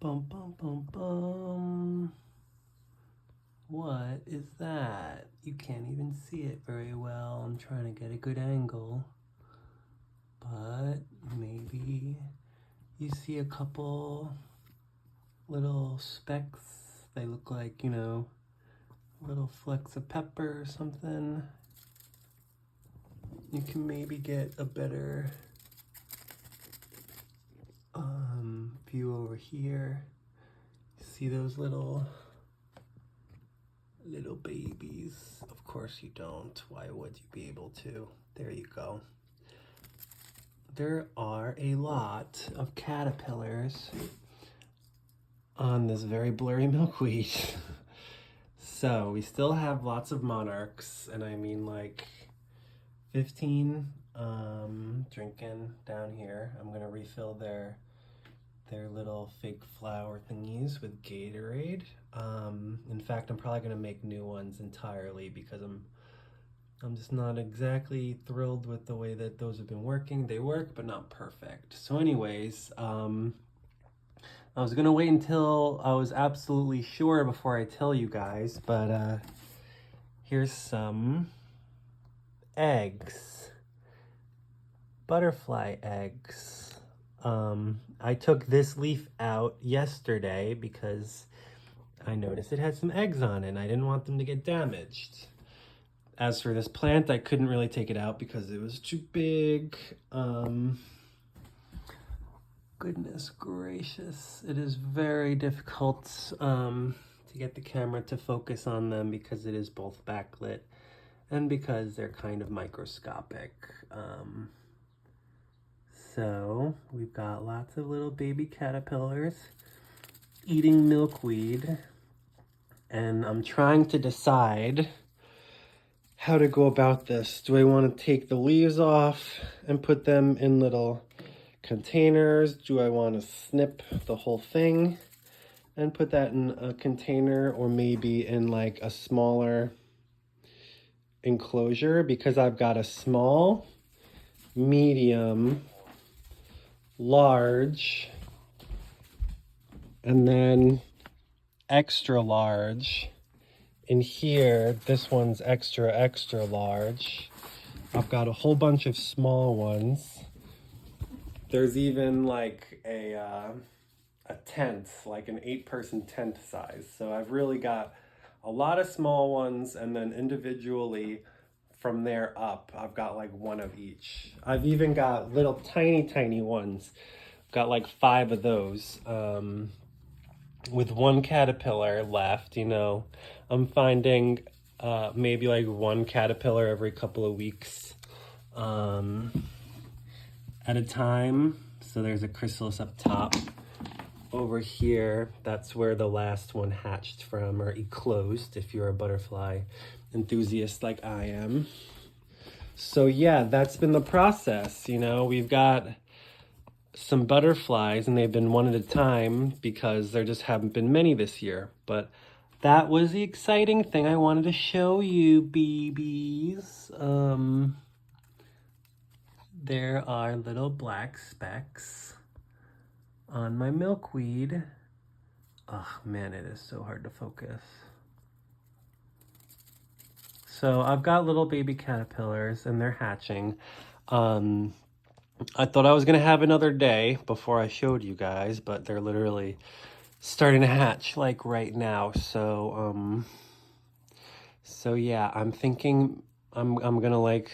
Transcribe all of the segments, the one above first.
Bum, bum, bum, bum. What is that? You can't even see it very well. I'm trying to get a good angle. But maybe you see a couple little specks. They look like, you know, little flecks of pepper or something. You can maybe get a better view over here. See those little babies? Of course you don't. Why would you be able to? There you go. There are a lot of caterpillars on this very blurry milkweed. So we still have lots of monarchs, and I mean like 15 drinking down here. I'm gonna refill their little fake flower thingies with Gatorade. In fact, I'm probably gonna make new ones entirely because I'm just not exactly thrilled with the way that those have been working. They work, but not perfect. So anyways, I was gonna wait until I was absolutely sure before I tell you guys, but here's some eggs. Butterfly eggs. I took this leaf out yesterday because I noticed it had some eggs on it and I didn't want them to get damaged. As for this plant, I couldn't really take it out because it was too big. Goodness gracious, it is very difficult to get the camera to focus on them because it is both backlit and because they're kind of microscopic. So we've got lots of little baby caterpillars eating milkweed, and I'm trying to decide how to go about this. Do I want to take the leaves off and put them in little containers? Do I want to snip the whole thing and put that in a container, or maybe in like a smaller enclosure? Because I've got a small, medium, large, and then extra large. In here, this one's extra, extra large. I've got a whole bunch of small ones. There's even like a tent, like an 8-person tent size. So I've really got a lot of small ones, and then individually from there up, I've got like one of each. I've even got little tiny ones. Got like 5 of those. With one caterpillar left, you know, I'm finding maybe like one caterpillar every couple of weeks at a time. So there's a chrysalis up top. Over here, that's where the last one hatched from, or eclosed if you're a butterfly enthusiast like I am. So yeah, that's been the process. You know, we've got some butterflies and they've been one at a time because there just haven't been many this year. But that was the exciting thing I wanted to show you, babies. There are little black specks on my milkweed. Oh man, it is so hard to focus. So I've got little baby caterpillars and they're hatching. I thought I was gonna have another day before I showed you guys, but they're literally starting to hatch like right now. So yeah, I'm thinking I'm gonna like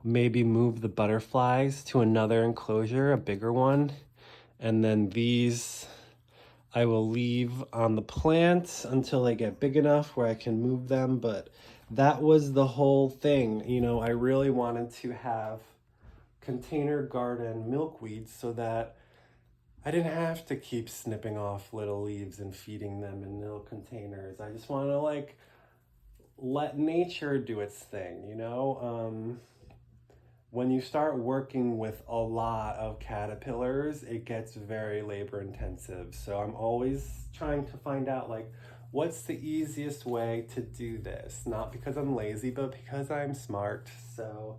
maybe move the butterflies to another enclosure, a bigger one, and then these I will leave on the plant until they get big enough where I can move them. But that was the whole thing. You know, I really wanted to have container garden milkweed so that I didn't have to keep snipping off little leaves and feeding them in little containers. I just want to like let nature do its thing, you know? When you start working with a lot of caterpillars, it gets very labor intensive. So I'm always trying to find out like, what's the easiest way to do this? Not because I'm lazy, but because I'm smart. So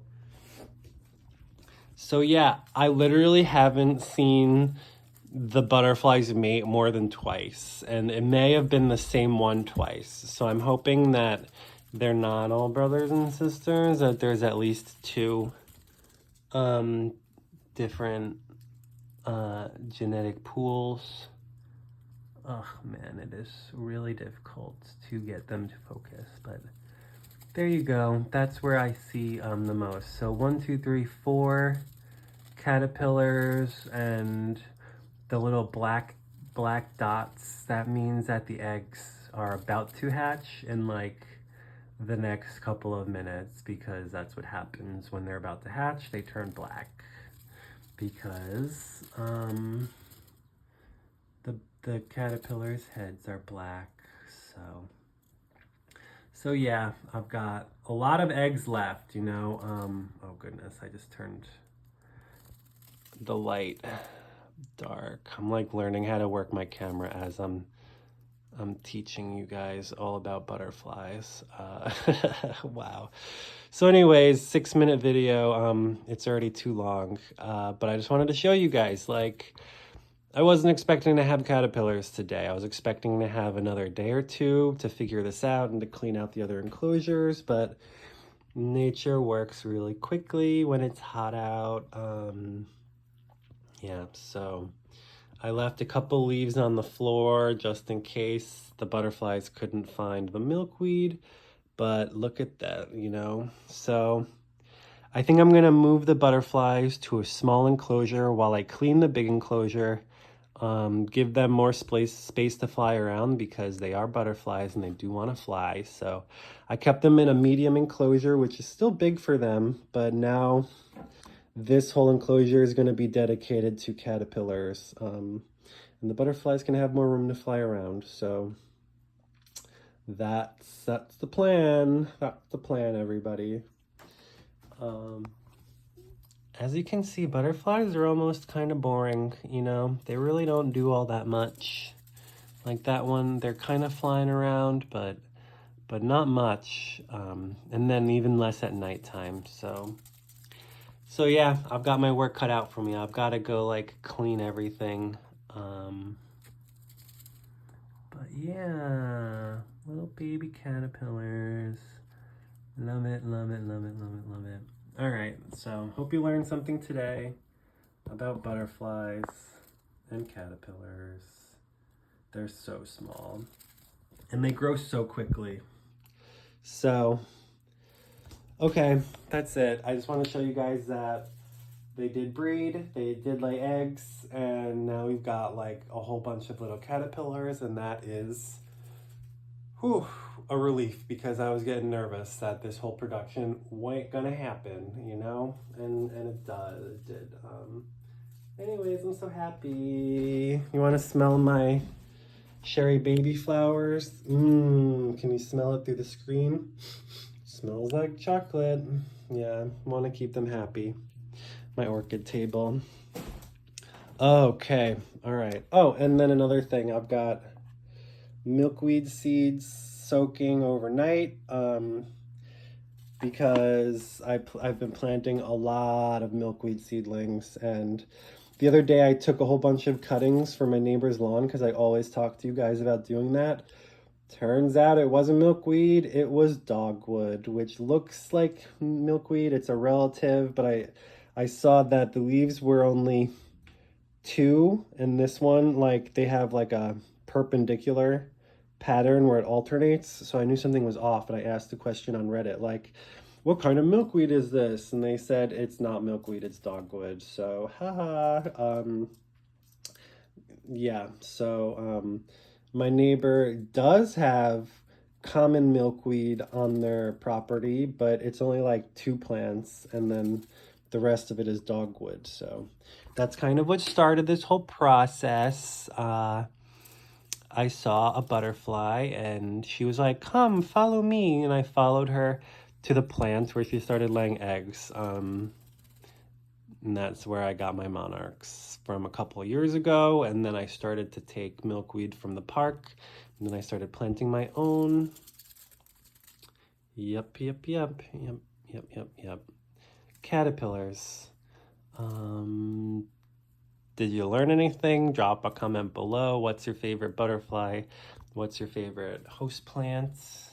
yeah, I literally haven't seen the butterflies mate more than twice, and it may have been the same one twice. So I'm hoping that they're not all brothers and sisters, that there's at least two different genetic pools. Oh man, it is really difficult to get them to focus, but there you go. That's where I see the most. So 1, 2, 3, 4 caterpillars, and the little black dots, that means that the eggs are about to hatch in like the next couple of minutes, because that's what happens when they're about to hatch. They turn black because the caterpillars' heads are black. So yeah, I've got a lot of eggs left, you know. Oh goodness, I just turned the light dark. I'm like learning how to work my camera as I'm teaching you guys all about butterflies. Wow. So anyways, 6-minute video. It's already too long, but I just wanted to show you guys, like, I wasn't expecting to have caterpillars today. I was expecting to have another day or two to figure this out and to clean out the other enclosures, but nature works really quickly when it's hot out. Yeah, so I left a couple leaves on the floor just in case the butterflies couldn't find the milkweed, but look at that, you know. So I think I'm gonna move the butterflies to a small enclosure while I clean the big enclosure. Give them more space to fly around, because they are butterflies and they do want to fly. So I kept them in a medium enclosure, which is still big for them, but now this whole enclosure is going to be dedicated to caterpillars, and the butterflies can have more room to fly around. So that's the plan. That's the plan, everybody. As you can see, butterflies are almost kind of boring, you know. They really don't do all that much. Like that one, they're kind of flying around, but not much. And then even less at nighttime. So yeah, I've got my work cut out for me. I've got to go like clean everything. But yeah, little baby caterpillars. Love it, love it, love it, love it, love it. All right, so hope you learned something today about butterflies and caterpillars. They're so small and they grow so quickly. So, okay, that's it. I just want to show you guys that they did breed, they did lay eggs, and now we've got like a whole bunch of little caterpillars, and that is a relief, because I was getting nervous that this whole production wasn't gonna happen, you know, and it did. Anyways, I'm so happy. You want to smell my cherry baby flowers? Can you smell it through the screen? Smells like chocolate. Yeah, want to keep them happy. My orchid table. Okay, all right. Oh, and then another thing, I've got milkweed seeds soaking overnight, because I've been planting a lot of milkweed seedlings, and the other day I took a whole bunch of cuttings from my neighbor's lawn, because I always talk to you guys about doing that. Turns out it wasn't milkweed, it was dogwood, which looks like milkweed. It's a relative, but I saw that the leaves were only 2, and this one, like, they have like a perpendicular pattern where it alternates, so I knew something was off, and I asked the question on Reddit, like, what kind of milkweed is this? And they said it's not milkweed, it's dogwood. So haha. Yeah, so my neighbor does have common milkweed on their property, but it's only like 2 plants, and then the rest of it is dogwood. So that's kind of what started this whole process. I saw a butterfly and she was like, come follow me, and I followed her to the plant where she started laying eggs, and that's where I got my monarchs from a couple of years ago. And then I started to take milkweed from the park, and then I started planting my own. Yep. Caterpillars. Did you learn anything? Drop a comment below. What's your favorite butterfly? What's your favorite host plants?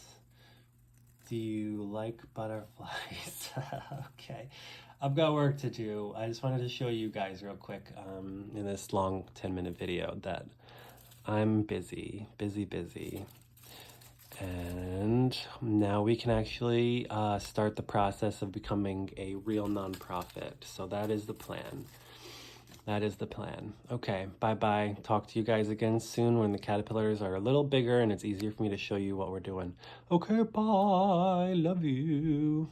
Do you like butterflies? Okay, I've got work to do. I just wanted to show you guys real quick in this long 10-minute video that I'm busy. And now we can actually start the process of becoming a real nonprofit. So that is the plan. That is the plan. Okay, bye-bye. Talk to you guys again soon when the caterpillars are a little bigger and it's easier for me to show you what we're doing. Okay, bye. Love you.